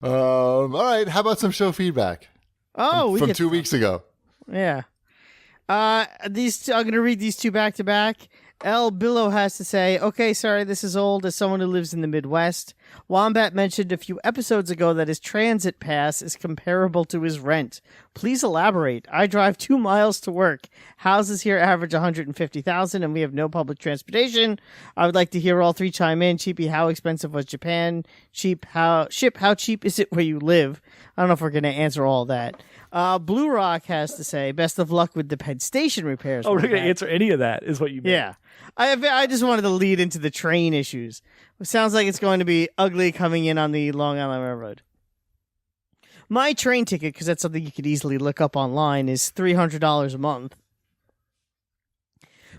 All right. How about some show feedback? From 2 weeks ago. Yeah. These two, I'm going to read these two back to back. El Billo has to say, okay, sorry, this is old as someone who lives in the Midwest. Wombat mentioned a few episodes ago that his transit pass is comparable to his rent. Please elaborate. I drive 2 miles to work. Houses here average $150,000 and we have no public transportation. I would like to hear all three chime in. Cheapy, how expensive was Japan? How cheap is it where you live? I don't know if we're going to answer all that. Blue Rock has to say, best of luck with the Penn Station repairs. Oh, we're not going to answer any of that, is what you mean. Yeah. I just wanted to lead into the train issues. It sounds like it's going to be ugly coming in on the Long Island Railroad. My train ticket, because that's something you could easily look up online, is $300 a month,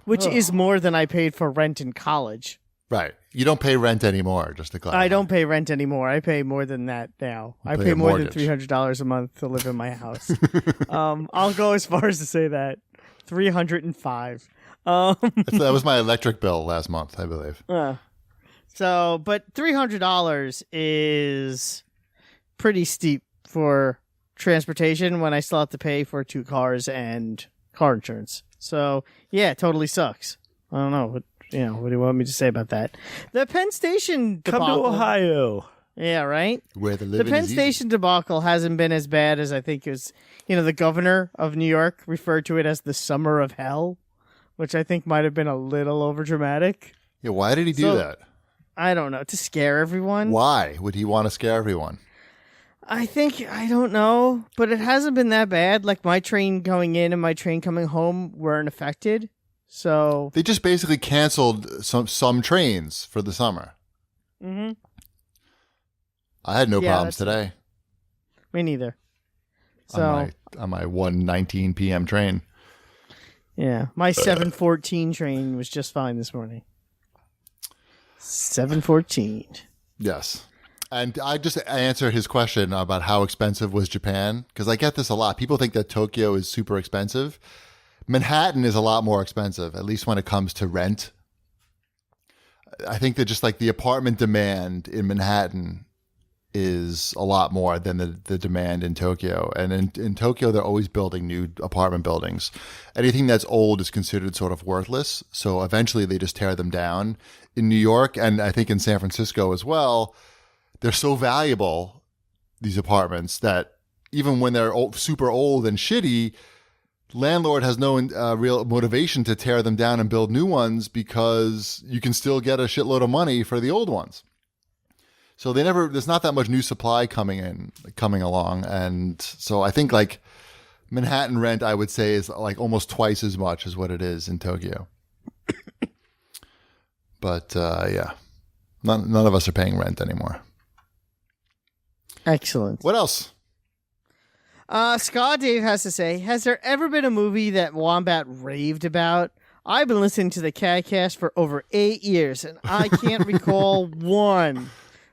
which is more than I paid for rent in college. Right. You don't pay rent anymore, just to clarify. I don't pay rent anymore. I pay more than that now. I pay more than $300 a month to live in my house. I'll go as far as to say that. $305. That was my electric bill last month, I believe. But $300 is pretty steep for transportation when I still have to pay for 2 cars and car insurance. So, yeah, it totally sucks. I don't know. What do you want me to say about that? The Penn Station debacle. Come to Ohio. Yeah, right? Where the Penn Station debacle hasn't been as bad as I think it was. The governor of New York referred to it as the summer of hell, which I think might have been a little overdramatic. Yeah, why did he do that? I don't know. To scare everyone. Why would he want to scare everyone? I don't know, but it hasn't been that bad. Like my train going in and my train coming home weren't affected. So they just basically canceled some trains for the summer. Mm-hmm. I had no problems today. Me neither. So on my 1:19 p.m. train. Yeah, my 7:14 train was just fine this morning. 7:14. Yes. And I just answered his question about how expensive was Japan, because I get this a lot. People think that Tokyo is super expensive. Manhattan is a lot more expensive, at least when it comes to rent. I think that just like the apartment demand in Manhattan is a lot more than the demand in Tokyo. And in Tokyo, they're always building new apartment buildings. Anything that's old is considered sort of worthless. So eventually they just tear them down. In New York, and I think in San Francisco as well, they're so valuable, these apartments, that even when they're super old and shitty, landlord has no real motivation to tear them down and build new ones because you can still get a shitload of money for the old ones. So there's not that much new supply coming along. And so I think like Manhattan rent, I would say, is like almost twice as much as what it is in Tokyo. But yeah, none of us are paying rent anymore. Excellent. What else? Scott Dave has to say, has there ever been a movie that Wombat raved about? I've been listening to the CAGCast for over 8 years, and I can't recall one.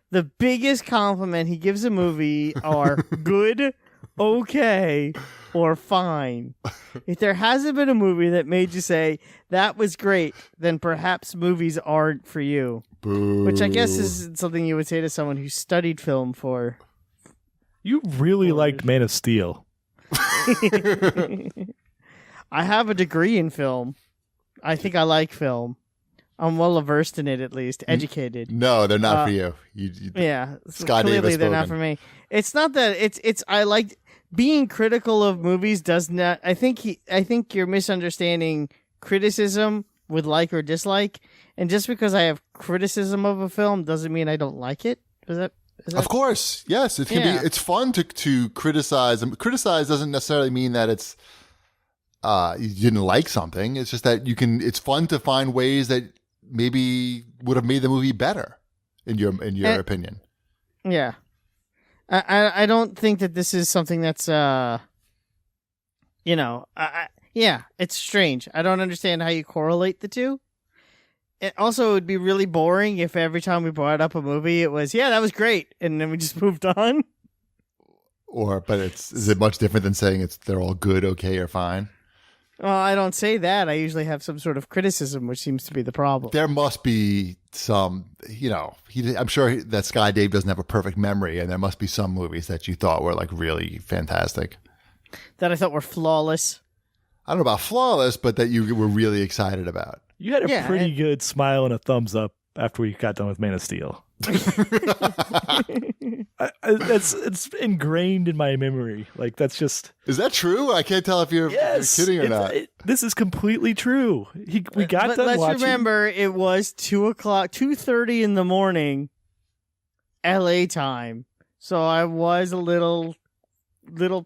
The biggest compliment he gives a movie are good, okay, or fine. If there hasn't been a movie that made you say, that was great, then perhaps movies aren't for you. Boo. Which I guess is something you would say to someone who studied film for. You really liked Man of Steel. I have a degree in film. I think I like film. I'm well versed in it, at least. Educated. No, they're not for you. Yeah. Scott clearly Davis they're not for me. It's not that it's I like being critical of movies does not I think you're misunderstanding criticism with like or dislike. And just because I have criticism of a film doesn't mean I don't like it. Is that Of course, yes. It can be. It's fun to criticize. And criticize doesn't necessarily mean that it's you didn't like something. It's just that it's fun to find ways that maybe would have made the movie better, in your opinion. Yeah, I don't think that this is something that's it's strange. I don't understand how you correlate the two. It also would be really boring if every time we brought up a movie, it was, that was great. And then we just moved on. But is it much different than saying they're all good, okay, or fine? Well, I don't say that. I usually have some sort of criticism, which seems to be the problem. There must be some, I'm sure that Sky Dave doesn't have a perfect memory, and there must be some movies that you thought were like really fantastic. That I thought were flawless. I don't know about flawless, but that you were really excited about. You had a pretty good smile and a thumbs up after we got done with Man of Steel. It's ingrained in my memory. Like, that's just... Is that true? I can't tell if you're kidding or not. This is completely true. We got done let's watching. remember, it was 2:30 in the morning, LA time. So I was a little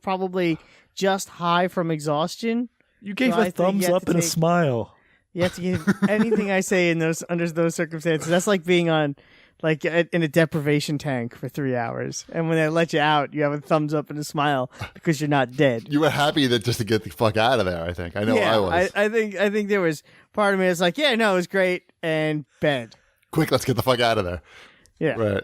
probably just high from exhaustion. You gave So a thumbs up and a smile. You have to give anything I say under those circumstances. That's like being on, like, in a deprivation tank for 3 hours, and when they let you out, you have a thumbs up and a smile because you're not dead. You were happy that just to get the fuck out of there. I think I know. I was. I think there was part of me that's like, it was great, and bed. Quick, let's get the fuck out of there. Yeah. Right.